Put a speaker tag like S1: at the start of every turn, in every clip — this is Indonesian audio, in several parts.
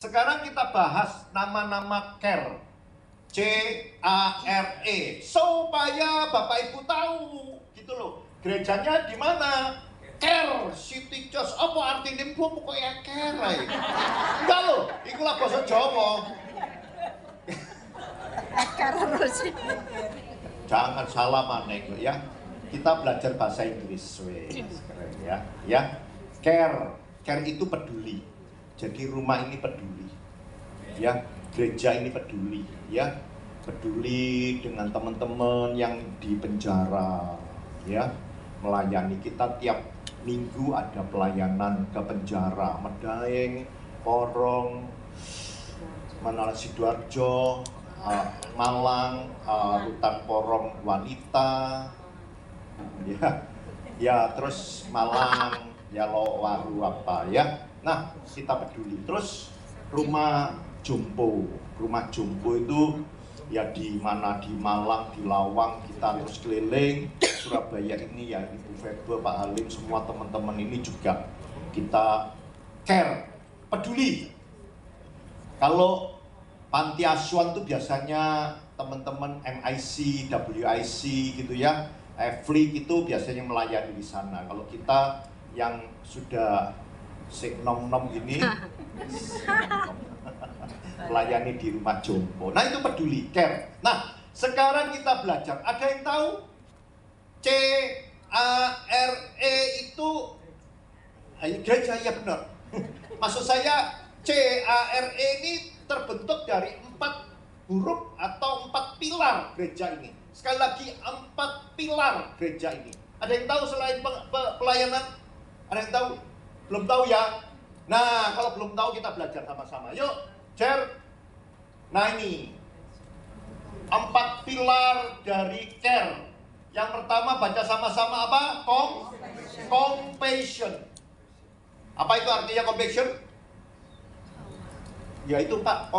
S1: Sekarang kita bahas nama-nama care, C-A-R-E, supaya Bapak Ibu tahu, gitu loh. Gerejanya di mana? Care, City Church. Apa artinya gua pokoknya care? Enggak loh, ikulah bahasa Jawa. Jangan salah maneh ya. Kita belajar bahasa Inggris, keren ya. Ya, care, care itu peduli. Jadi rumah ini peduli, ya, gereja ini peduli, ya, peduli dengan teman-teman yang di penjara, ya, melayani kita tiap minggu ada pelayanan ke penjara, Medaeng, Porong, mana Sidoarjo, Malang, Rutan Porong Wanita, ya, terus Malang, ya Lowaru apa ya. Nah, kita peduli. Terus rumah jompo itu ya di mana, di Malang, di Lawang, kita terus keliling. Surabaya ini ya Ibu Febe, Pak Halim, semua teman-teman ini juga kita care, peduli. Kalau panti asuhan itu biasanya teman-teman MIC, WIC gitu ya, Eflik itu biasanya melayani di sana. Kalau kita yang sudah nom-nom gini melayani di rumah jompo. Nah, itu peduli, care. Nah, sekarang kita belajar. Ada yang tahu C-A-R-E itu gereja? Ya benar. Maksud saya C-A-R-E ini terbentuk dari 4 huruf atau 4 pilar gereja ini. Sekali lagi, 4 pilar gereja ini. Ada yang tahu selain pelayanan? Ada yang tahu? Belum tahu ya? Nah, kalau belum tahu kita belajar sama-sama. Yuk, share. Nah, ini 4 pilar dari care. Yang pertama baca sama-sama apa? Compassion. Apa itu artinya compassion? Ya itu Pak,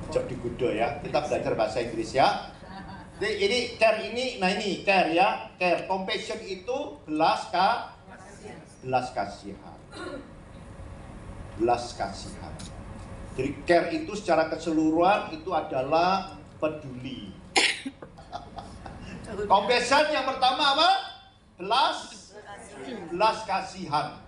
S1: Cok digudo ya. Kita belajar bahasa Inggris ya. Jadi ini care ini, nah ini care ya, care. Compassion itu belas kasihan. Belas kasihan. Jadi care itu secara keseluruhan itu adalah peduli. Compassion yang pertama apa? Belas kasihan.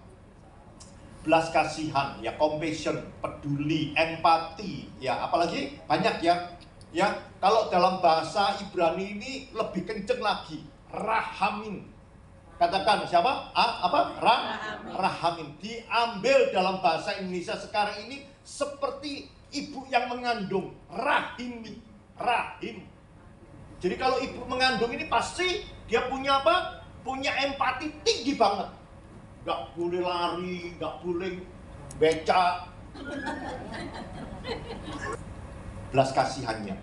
S1: Belas kasihan ya, compassion, peduli, empati ya, apalagi banyak ya. Ya, kalau dalam bahasa Ibrani ini lebih kenceng lagi, rahamin. Katakan siapa? Rahamin. Diambil dalam bahasa Indonesia sekarang ini seperti ibu yang mengandung, rahim. Jadi kalau ibu mengandung ini pasti dia punya apa? Punya empati tinggi banget. Gak boleh lari, gak boleh becak. Belas kasihannya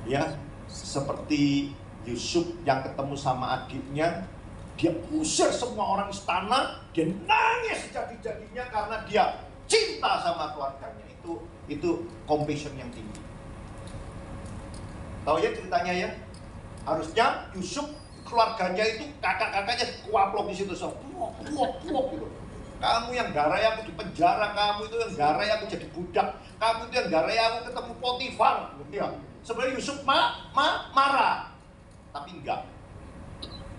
S1: ya, seperti Yusuf yang ketemu sama adiknya, dia usir semua orang istana, dia nangis sejadi-jadinya karena dia cinta sama keluarganya. Itu compassion yang tinggi. Tahu ya ceritanya ya, harusnya Yusuf keluarganya itu kakak-kakaknya kuaplok di situ, puak gitu. Kamu yang garai aku di penjara, kamu itu yang garai aku jadi budak, kamu itu yang garai aku ketemu Potifar. Ya. Sebenarnya Yusuf marah, tapi enggak.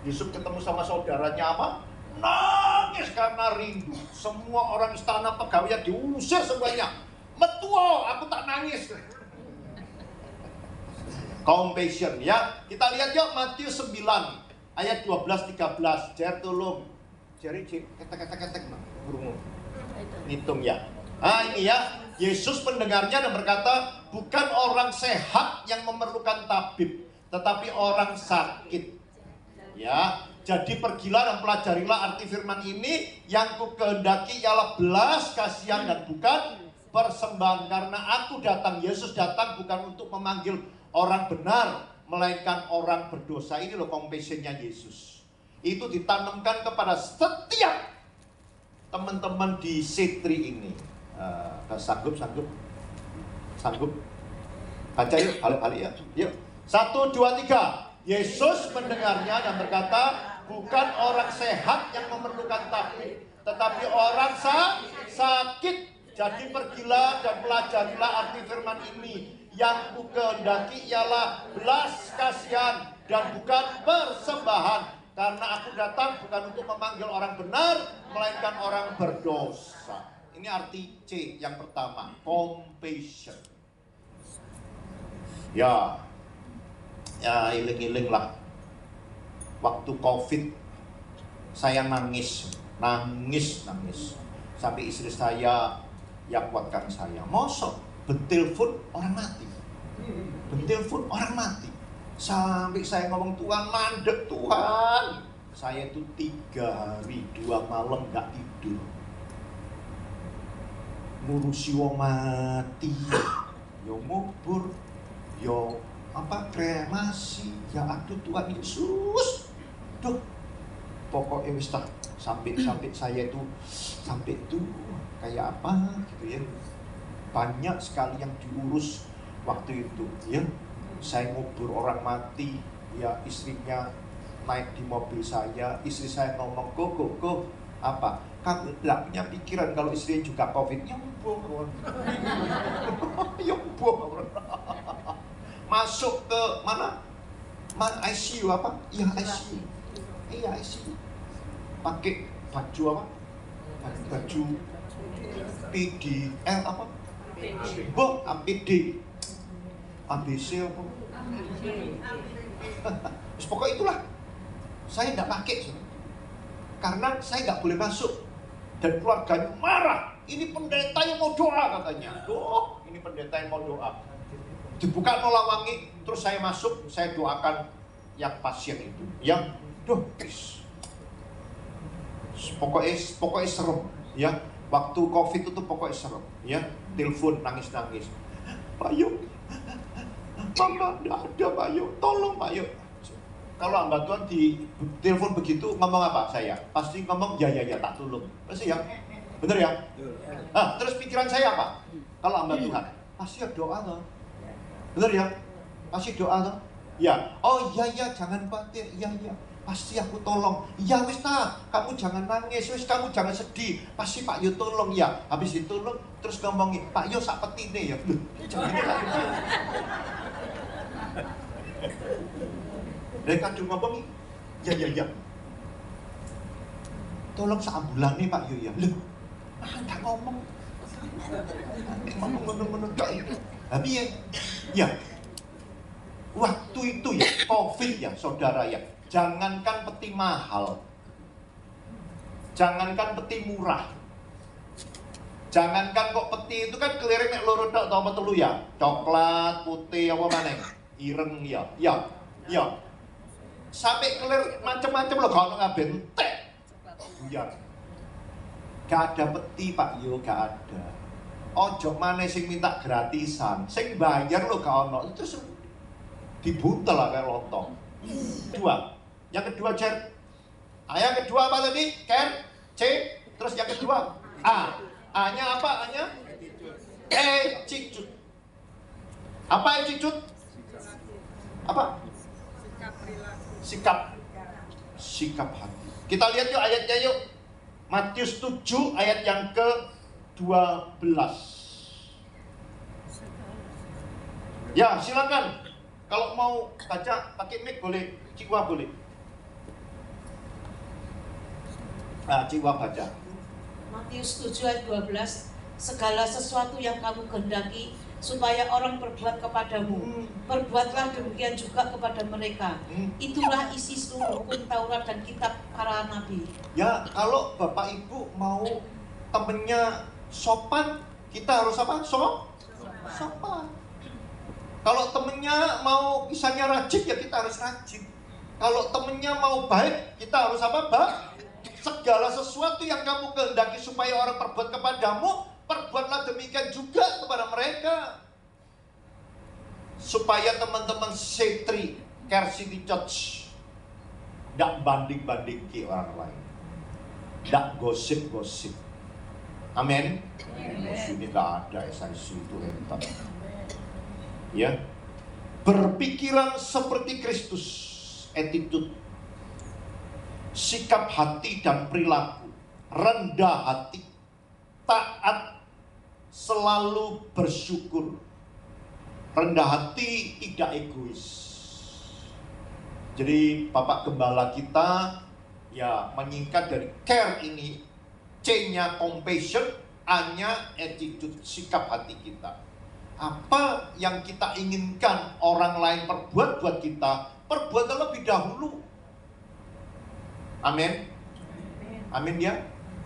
S1: Yusuf ketemu sama saudaranya apa? Nangis karena rindu. Semua orang istana pegawai diusir semuanya. Metuo, aku tak nangis. Compassion ya. Kita lihat yuk Matius 9 ayat 12-13. Jer tolong. Jari ketek burung. Hitung ya. Nah ini ya, Yesus mendengarnya dan berkata, bukan orang sehat yang memerlukan tabib, tetapi orang sakit. Ya, jadi pergilah dan pelajarilah arti firman ini. Yang ku kehendaki ialah belas kasihan dan bukan persembahan. Karena aku datang, Yesus datang bukan untuk memanggil orang benar, melainkan orang berdosa. Ini loh compassionnya Yesus. Itu ditanamkan kepada setiap teman-teman di C3 ini. Sanggup baca yuk, balik ya. Yuk, 1, 2, 3. Yesus mendengarnya dan berkata, bukan orang sehat yang memerlukan tabib, tetapi orang sakit. Jadi pergilah dan pelajarilah arti firman ini. Yang ku kehendaki ialah belas kasihan dan bukan persembahan. Karena aku datang bukan untuk memanggil orang benar, melainkan orang berdosa. Ini arti C yang pertama, compassion. Ya iling-iling lah. Waktu COVID saya nangis. Sampai istri saya yang kuatkan saya. Mosok bentelpon orang mati. Sampai saya ngomong, Tuhan mandek Tuhan. Saya itu 3 hari 2 malam gak tidur. Ngurusi wong mati. Yo ngubur, yo kremasi. Ya aduh Tuhan Yesus. Duh. Pokoknya wis sampai saya itu kayak apa gitu ya. Banyak sekali yang diurus waktu itu ya. Saya ngubur orang mati, ya istrinya naik di mobil saya, istri saya ngomong, "Go, apa? Kamu tidak punya pikiran kalau istrinya juga COVID?" Yombong. Masuk ke mana ICU apa? Iya ICU. Iya ICU. Pakai baju apa? Baju PDL apa? APD. ABC apa? Pokoknya itulah. Saya tidak pakai, karena saya nggak boleh masuk. Dan keluarganya marah. Ini pendeta yang mau doa katanya. Ini pendeta yang mau doa. Dibuka nolawangi, terus saya masuk, saya doakan yang pasien itu. Yang pokoknya serem. Ya, waktu COVID itu pokoknya serem. Ya, telepon nangis-nangis. Pak Yuk, Mama tidak ada Pak Yuk, tolong Pak Yuk. Kalau hamba Tuhan di telepon begitu ngomong apa saya? Pasti ngomong ya tak tolong. Pasti ya, bener ya. Nah, terus pikiran saya apa? Kalau hamba Tuhan pasti ya doa loh. Bener ya, pasti doa loh. Ya, oh iya jangan khawatir, iya pasti aku tolong. Ya wis kamu jangan nangis, wis kamu jangan sedih. Pasti Pak Yo tolong ya. Habis ditolong terus ngomongin, Pak Yo sak petine ya. Dan kadung ngomong, ya. Tolong sak bulan nih Pak Yo ya. Loh, tak ngomong. Ngomong tapi ya. Waktu itu ya, COVID ya, saudara ya. Jangankan peti mahal, jangankan peti murah, jangankan kok peti itu kan keliring nek loro tok apa telu ya, coklat, putih apa maneh, ireng ya, sampai kelir macam-macam loh kalau ngaben entek, buyar, gak ada peti Pak Yo, gak ada. Ojo maneh sing minta gratisan, sing bayar lo gak ono, terus dibuntel lah kayak lontong. Yang kedua Cer. Yang kedua apa tadi? Ken, C. Terus yang kedua A. A-nya apa? A-nya attitude. Apa attitude? Apa? Sikap hati. Kita lihat yuk ayatnya yuk. Matius 7 ayat yang ke-12. Ya, silakan. Kalau mau baca pakai mic boleh, Cikwa boleh. Nah, Cikwa baca.
S2: Matius 7 ayat 12. Segala sesuatu yang kamu kehendaki supaya orang perbuat kepadamu, perbuatlah demikian juga kepada mereka. Itulah isi seluruh hukum Taurat dan kitab para nabi. Ya,
S1: kalau Bapak Ibu mau temennya sopan, kita harus apa? Sopan. Kalau temennya mau kisahnya rajin, ya kita harus rajin. Kalau temennya mau baik, kita harus apa? Segala sesuatu yang kamu kehendaki supaya orang perbuat kepadamu, perbuatlah demikian juga kepada mereka. Supaya teman-teman setri Care City Church tidak banding-bandingki orang lain, tidak gosip-gosip. Amin. Ini tidak ada SIC itu hebat. Ya, berpikiran seperti Kristus, attitude. sikap hati dan perilaku, rendah hati, taat, selalu bersyukur, rendah hati, tidak egois. Jadi Bapak Gembala kita ya menyingkat dari care ini, C-nya compassion, A-nya attitude, sikap hati kita. Apa yang kita inginkan orang lain perbuat buat kita, perbuat terlebih dahulu. Amin. Amin ya.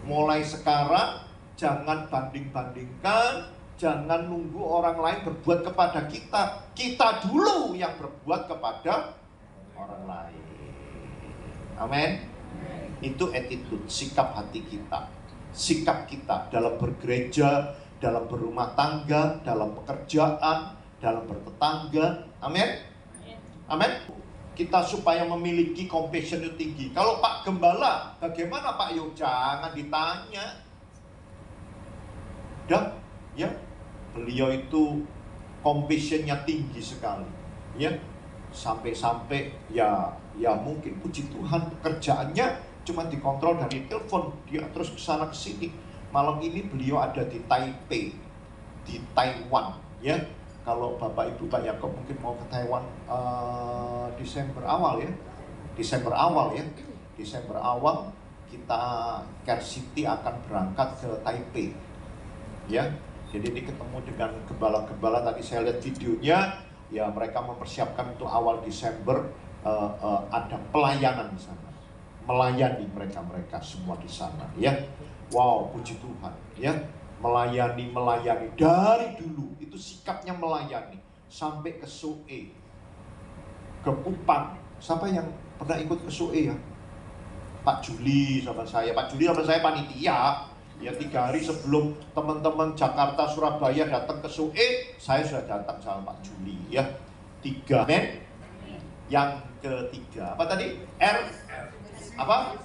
S1: Mulai sekarang jangan banding-bandingkan, jangan nunggu orang lain berbuat kepada kita. Kita dulu yang berbuat kepada orang lain. Amin. Itu attitude, sikap hati kita. Sikap kita dalam bergereja, dalam berumah tangga, dalam pekerjaan, dalam bertetangga. Amin. Amin. Kita supaya memiliki compassion itu tinggi. Kalau Pak Gembala, bagaimana Pak? Yo, jangan ditanya. Dah, ya. Beliau itu compassionnya tinggi sekali. Ya. Sampai-sampai ya mungkin puji Tuhan pekerjaannya cuma dikontrol dari telepon, dia terus kesana kesini. Malam ini beliau ada di Taipei, di Taiwan, ya. Kalau Bapak Ibu Pak Yakob mungkin mau ke Taiwan Desember awal ya. Desember awal kita Care City akan berangkat ke Taipei. Ya. Jadi ini ketemu dengan gembala-gembala, tadi saya lihat videonya, ya mereka mempersiapkan untuk awal Desember ada pelayanan di sana. Melayani mereka semua di sana, ya. Wow, puji Tuhan, ya. Melayani dari dulu itu sikapnya melayani sampai ke Soe, ke Kupang. Siapa yang pernah ikut ke Soe ya? Pak Juli sama saya panitia. Ya 3 hari sebelum teman-teman Jakarta Surabaya datang ke Soe, saya sudah datang sama Pak Juli, ya. 3 men. Yang ketiga apa tadi? R apa?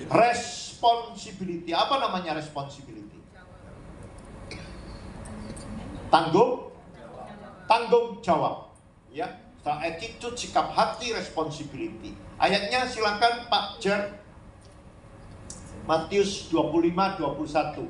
S1: Responsibility. Apa namanya responsibility? Tanggung jawab. Ya, attitude, sikap hati, responsibility. Ayatnya silakan Pak Jer. Matius 25:21.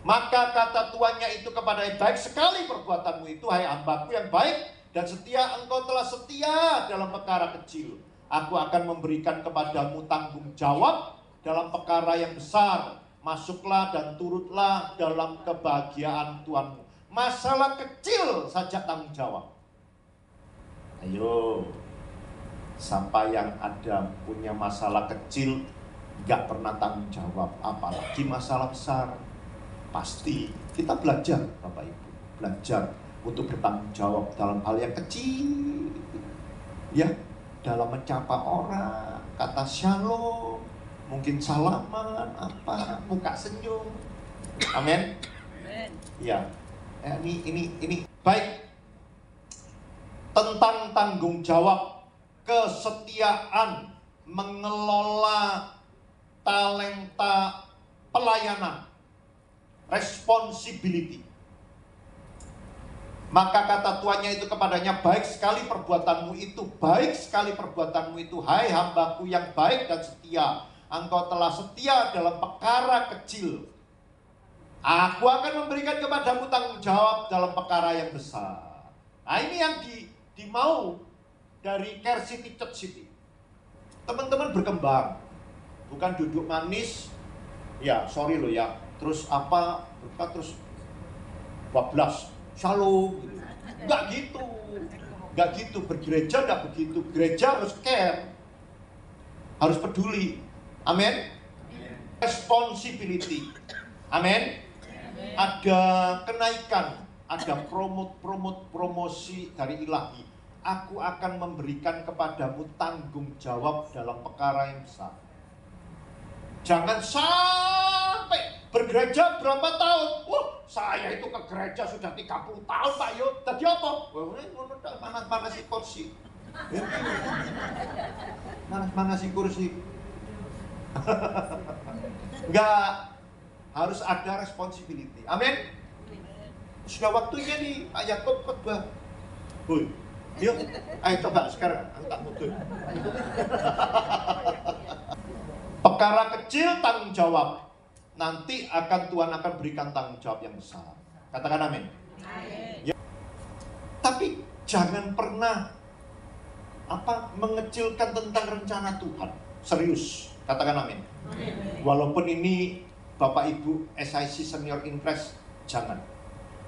S1: Maka kata tuannya itu kepadanya, baik sekali perbuatanmu itu, hai hambaku yang baik dan setia, engkau telah setia dalam perkara kecil. Aku akan memberikan kepadamu tanggung jawab dalam perkara yang besar. Masuklah dan turutlah dalam kebahagiaan Tuhanmu. Masalah kecil saja tanggung jawab. Ayo, siapa yang ada punya masalah kecil gak pernah tanggung jawab, apalagi masalah besar. Pasti kita belajar, Bapak Ibu, belajar untuk bertanggung jawab dalam hal yang kecil, ya, dalam mencapa orang, kata shalom, mungkin salaman, apa, muka senyum. Amin. Ya, ini baik. Tentang tanggung jawab, kesetiaan, mengelola talenta pelayanan, responsibility. Maka kata tuannya itu kepadanya, baik sekali perbuatanmu itu, hai hambaku yang baik dan setia. Engkau telah setia dalam perkara kecil. Aku akan memberikan kepadamu tanggung jawab dalam perkara yang besar. Nah, ini yang dimau dari Care City Church City. Teman-teman berkembang, bukan duduk manis, ya sorry loh ya, terus apa, terus bablas, shalom, gitu. Nggak gitu, bergereja nggak begitu. Gereja harus care, harus peduli. Amin. Responsibility. Amin. Ada kenaikan, ada promosi dari ilahi. Aku akan memberikan kepadamu tanggung jawab dalam perkara yang besar. Jangan sampai bergereja berapa tahun. Saya itu ke gereja sudah 30 tahun Pak Yo. Tadi apa? Panas-panasi kursi. Panas-panasi kursi. Enggak, harus ada responsibility. Amin. Sudah waktunya nih Pak Yakob khotbah. Yuk, ayo coba sekarang angkat mutu. Perkara kecil tanggung jawab, nanti Tuhan akan berikan tanggung jawab yang besar. Katakan amin. Ya. Tapi jangan pernah mengecilkan tentang rencana Tuhan. Serius, katakan amin. Walaupun ini Bapak Ibu SIC Senior Interest, jangan.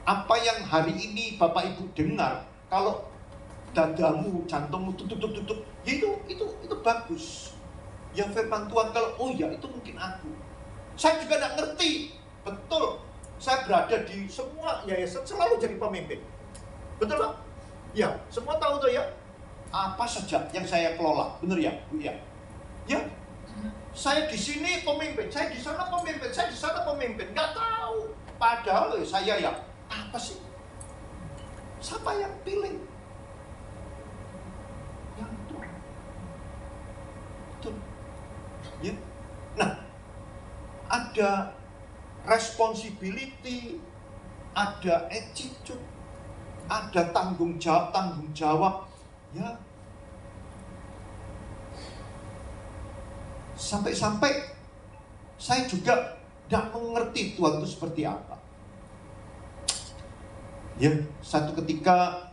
S1: Apa yang hari ini Bapak Ibu dengar, kalau dadamu, jantungmu tutup, itu bagus. Yang firman Tuhan, kalau oh ya itu mungkin aku. Saya juga tidak ngerti. Betul. Saya berada di semua yayasan, selalu jadi pemimpin. Betul Pak? Ya, semua tahu tuh ya. Apa saja yang saya kelola, benar ya, Bu ya? Ya. Saya di sini pemimpin, saya di sana pemimpin, saya di sana pemimpin. Nggak tahu. Padahal saya ya, apa sih? Siapa yang pilih? Yang Tuhan. Betul. Ya. Nah, ada responsibility, ada attitude, ada tanggung jawab, ya. Sampai-sampai saya juga tidak mengerti Tuhan itu seperti apa. Ya, satu ketika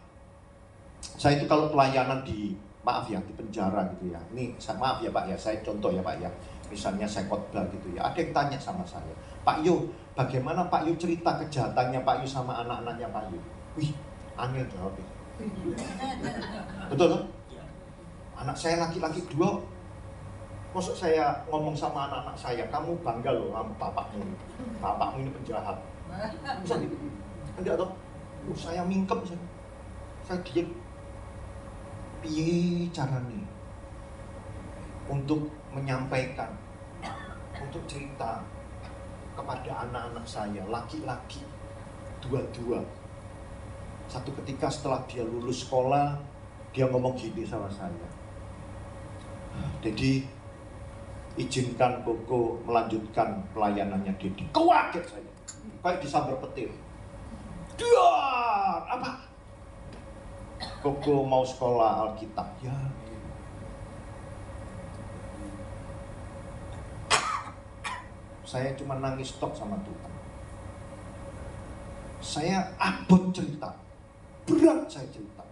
S1: saya itu kalau pelayanan di di penjara gitu ya. Ini maaf ya Pak ya, saya contoh ya Pak ya. Misalnya saya khotbah gitu ya. Ada yang tanya sama saya, Pak Yo, bagaimana Pak Yo cerita kejahatannya Pak Yo sama anak-anaknya Pak Yo? Wih, angel jawabnya. Betul kan? Anak saya laki-laki 2. Maksud saya ngomong sama anak-anak saya, kamu bangga loh sama bapakmu. Bapakmu ini penjahat. Masa gitu? Enggak toh? Saya mingkem saya diem. Piye caranya untuk menyampaikan, untuk cerita kepada anak-anak saya, laki-laki dua-dua. Satu ketika setelah dia lulus sekolah, dia ngomong gini sama saya, Dedi, izinkan Koko melanjutkan pelayanannya Dedi. Kaget saya, kayak disambar petir. Duar, apa? Koko mau sekolah Alkitab, ya. Saya cuma nangis tok sama Tuhan. Saya abot cerita, berat saya cerita,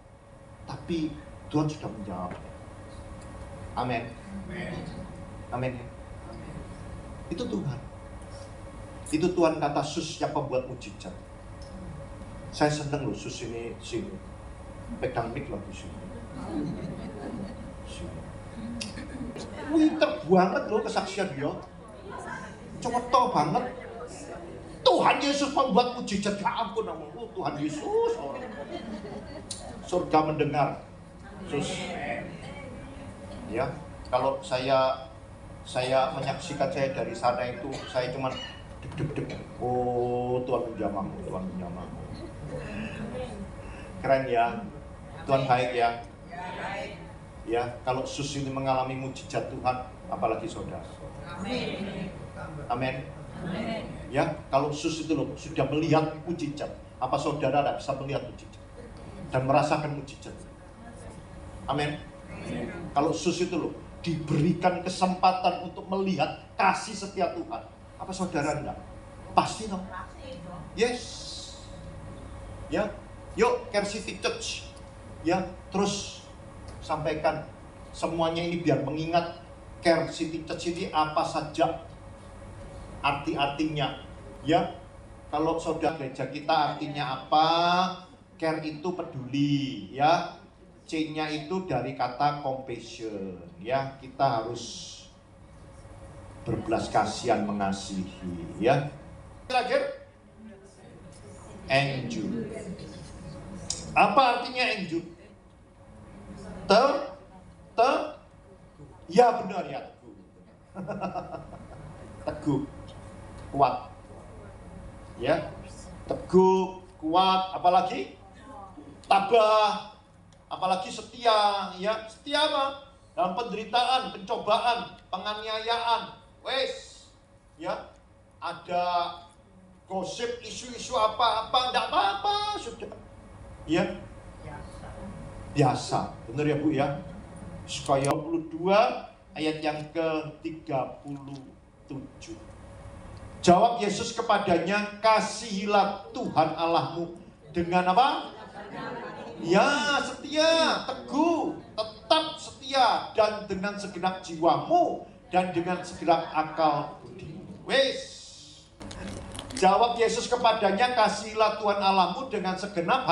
S1: tapi Tuhan sudah menjawab. Amin. Amin. Itu Tuhan. Itu Tuhan kata Sus yang pembuat mujizat. Saya seneng loh Sus ini sini. Pegang mic lagi sini. Winter banget loh kesaksian dia. Cepeto banget. Tuhan Yesus membuat mujizat, ya ampun namamu Tuhan Yesus. Surga mendengar. Sus. Ya, kalau saya menyaksikan saya dari sana itu, saya cuma deg-deg. Oh, Tuhan menjamahmu, Tuhan menjamahmu. Keren ya. Tuhan baik ya. Ya, kalau Sus ini mengalami mujizat Tuhan, apalagi saudara. Amin. Amin. Ya, kalau Sus itu loh sudah melihat mujizat, apa saudara tidak bisa melihat mujizat dan merasakan mujizat? Amin. Kalau Sus itu loh diberikan kesempatan untuk melihat kasih setia Tuhan, apa saudara enggak? Pasti dong. Yes. Ya, yuk Care City Church. Ya, terus sampaikan semuanya ini biar mengingat Care City Church ini apa saja arti-artinya. Ya, kalau saudara gereja kita artinya apa? Care itu peduli, ya. C-nya itu dari kata compassion, ya. Kita harus berbelas kasihan, mengasihi, ya. Terakhir, endure. Apa artinya endure? Ya benar ya, teguh. Teguh, kuat. Ya, teguh, kuat, apalagi tabah, apalagi setia, ya. Setia apa? Dalam penderitaan, pencobaan, penganiayaan. Wes, ya. Ada gosip, isu-isu apa-apa, enggak apa-apa, sudah. Ya. Biasa. Benar ya Bu ya? Sekaya 22 ayat yang ke-37. Jawab Yesus kepadanya, kasihilah Tuhan Allahmu dengan apa? Ya, setia, teguh, tetap setia, dan dengan segenap jiwamu dan dengan segenap akal budimu. Wes. Jawab Yesus kepadanya, kasihilah Tuhan Allahmu dengan segenap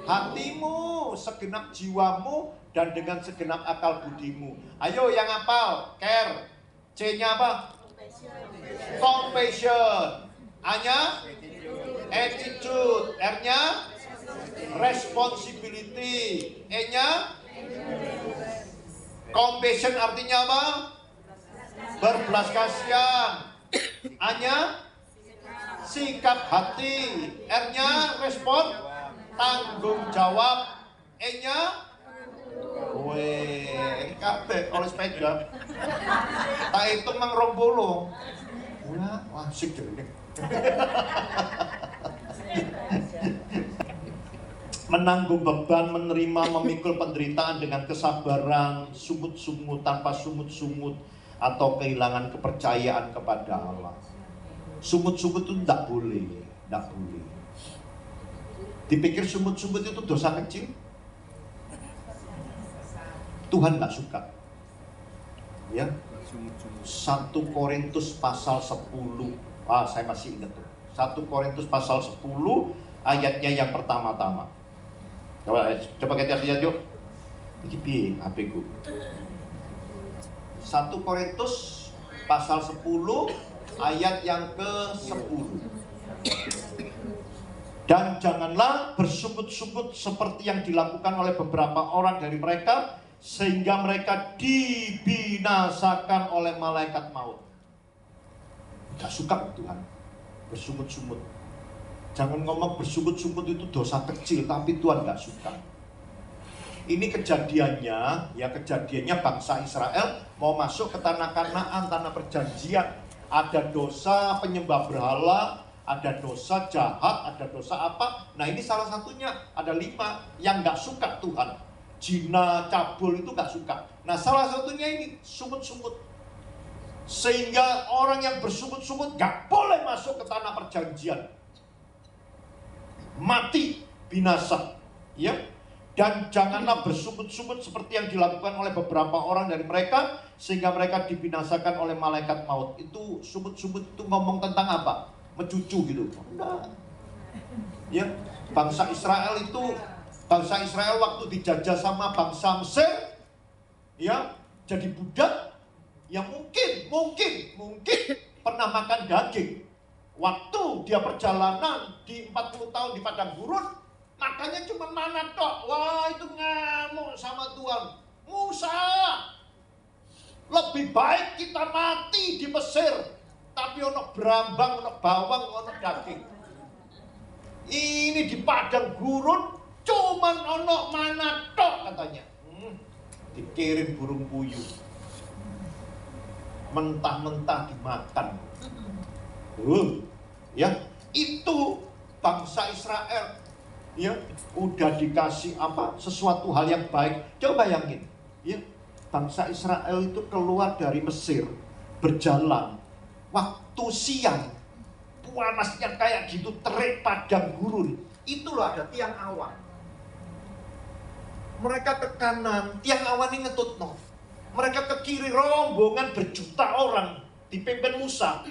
S1: hatimu, segenap jiwamu, dan dengan segenap akal budimu. Ayo yang hafal, care. C-nya apa? Compassion. A-nya? Attitude. R-nya? Responsibility. E-nya? Compassion artinya apa? Berbelas kasihan. A-nya? Sikap hati. R-nya? Respon? Tanggung jawab. E-nya? Weh, kabeh oleh sepeda. Tak hitung mang 20. Wah, asik jane. Menanggung beban, menerima, memikul penderitaan dengan kesabaran, sumut-sumut tanpa sumut-sumut atau kehilangan kepercayaan kepada Allah. Sumut-sumut itu tidak boleh, tidak boleh. Dipikir sumut-sumut itu dosa kecil. Tuhan nggak suka. Ya. 1 Korintus pasal 10. Saya masih ingat tuh. 1 Korintus pasal 10 ayatnya yang pertama-tama. Coba kita lihat yuk. Iki piye HP-ku? 1 Korintus pasal 10 ayat yang ke-10. Dan janganlah bersumput-sumput seperti yang dilakukan oleh beberapa orang dari mereka, sehingga mereka dibinasakan oleh malaikat maut. Gak suka Tuhan bersumput-sumput. Jangan ngomong bersumput-sumput itu dosa kecil, tapi Tuhan gak suka. Ini kejadiannya bangsa Israel mau masuk ke tanah Kanaan, tanah perjanjian. Ada dosa penyembah berhala, ada dosa jahat, ada dosa apa. Nah ini salah satunya, ada 5 yang gak suka Tuhan. Zina, cabul itu gak suka. Nah salah satunya ini sumut-sumut. Sehingga orang yang bersumut-sumut gak boleh masuk ke tanah perjanjian. Mati, binasa. Ya. Dan janganlah bersumut-sumut seperti yang dilakukan oleh beberapa orang dari mereka, sehingga mereka dibinasakan oleh malaikat maut. Itu sumut-sumut itu ngomong tentang apa? Mencucu gitu. Enggak. Ya. Bangsa Israel waktu dijajah sama bangsa Mesir, ya, jadi budak, ya mungkin pernah makan daging. Waktu dia perjalanan di 40 tahun di padang gurun, makannya cuma mana tok. Wah, itu ngamuk sama Tuhan. Musa, lebih baik kita mati di Mesir, tapi ono brambang, ono bawang, ono daging. Ini di padang gurun cuman ono mana tok katanya. Dikirim burung puyuh. Mentah-mentah dimakan. Ya, itu bangsa Israel. Ya, udah dikasih sesuatu hal yang baik. Coba bayangin, ya. Bangsa Israel itu keluar dari Mesir, berjalan waktu siang. Panasnya kayak gitu, terik padang gurun. Itulah ada tiang awan. Mereka ke kanan, tiang awan ini ngetutno. Mereka ke kiri, rombongan berjuta orang dipimpin Musa.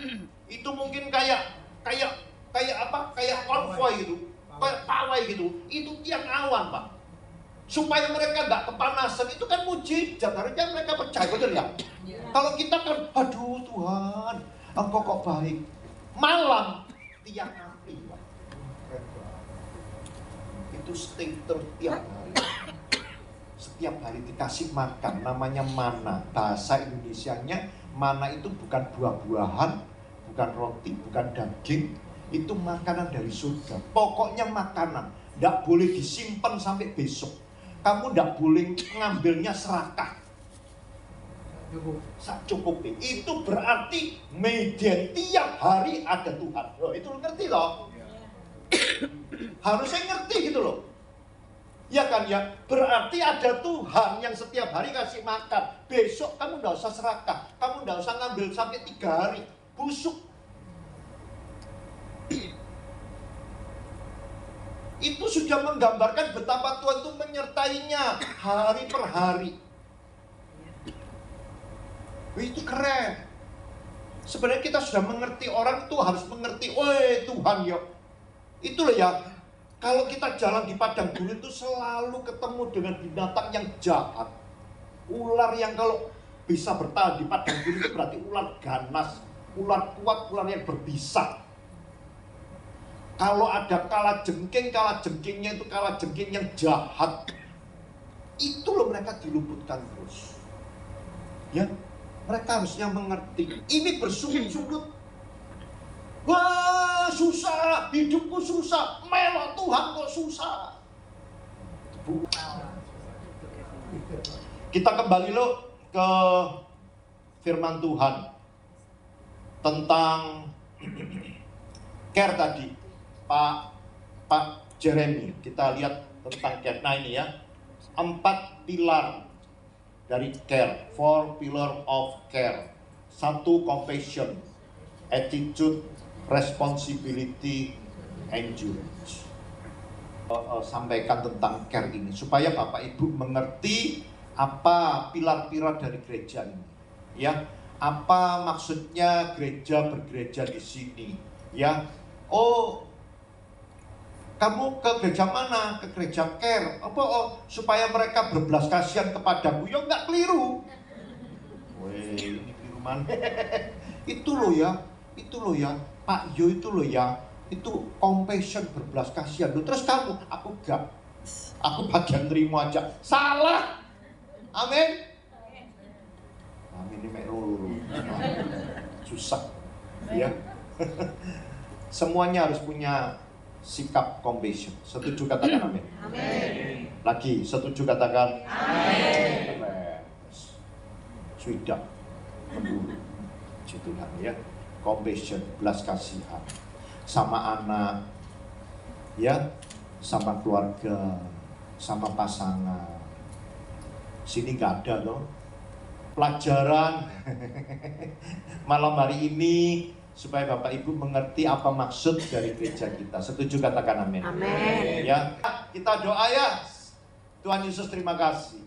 S1: Itu mungkin kayak konvoi gitu, kayak pawai gitu. Itu tiang awan, Pak. Supaya mereka nggak kepanasan, itu kan mujizat. Harusnya mereka percaya, betul ya? Kalau kita kan, aduh Tuhan, Engkau kok baik. Malam tiang api, Pak. Itu stay tiap hari. Setiap hari dikasih makan, namanya mana. Bahasa Indonesianya mana itu bukan buah-buahan, bukan roti, bukan daging. Itu makanan dari surga. Pokoknya makanan, tidak boleh disimpan sampai besok. Kamu tidak boleh ngambilnya serakah. Cukup. Itu berarti media tiap hari ada Tuhan. Loh, itu lo ngerti loh. Harusnya ngerti gitu loh. Ya kan ya? Berarti ada Tuhan yang setiap hari kasih makan. Besok kamu nggak usah serakah. Kamu nggak usah ngambil sampai 3 hari. Busuk. Itu sudah menggambarkan betapa Tuhan itu menyertainya hari per hari. Itu keren. Sebenarnya kita sudah mengerti, orang itu harus mengerti, woi Tuhan ya. Itu loh ya. Kalau kita jalan di padang gurun itu selalu ketemu dengan binatang yang jahat. Ular yang kalau bisa bertahan di padang gurun itu berarti ular ganas, ular kuat, ular yang berbisa. Kalau ada kalajengkingnya itu kalajengking yang jahat. Itu loh mereka diluputkan terus. Ya, mereka harusnya mengerti. Ini bersungut-sungut. Wah, susah, hidupku susah, melok Tuhan kok susah. Kita kembali lo ke firman Tuhan tentang care tadi, Pak Jeremy. Kita lihat tentang care. Nah ini ya, 4 pilar dari care, 4 pillar of care. 1, compassion, attitude, responsibility, endurance. Sampaikan tentang care ini supaya Bapak Ibu mengerti apa pilar-pilar dari gereja ini. Ya, apa maksudnya gereja bergereja di sini? Ya, oh, kamu ke gereja mana? Ke gereja care. Apa? Oh, supaya mereka berbelas kasihan kepadamu. Ya nggak keliru. Weh, ini keliru mana? Itu loh ya. Pak Yo itu loh ya, itu compassion, berbelas kasihan. Terus kamu, aku enggak. Aku bagian terima aja. Salah. Amin. Amin ini mek loro. Susah. Ya. Semuanya harus punya sikap compassion. Setuju katakan amin.
S2: Amin.
S1: Lagi, setuju katakan amin. Sudah. Puji Tuhan ya. Compassion, belas kasihan sama anak, ya, sama keluarga, sama pasangan. Sini nggak ada loh. Pelajaran malam hari ini supaya Bapak Ibu mengerti apa maksud dari gereja kita. Setuju katakan amin.
S2: Amin.
S1: Ya, kita doa ya. Tuhan Yesus terima kasih.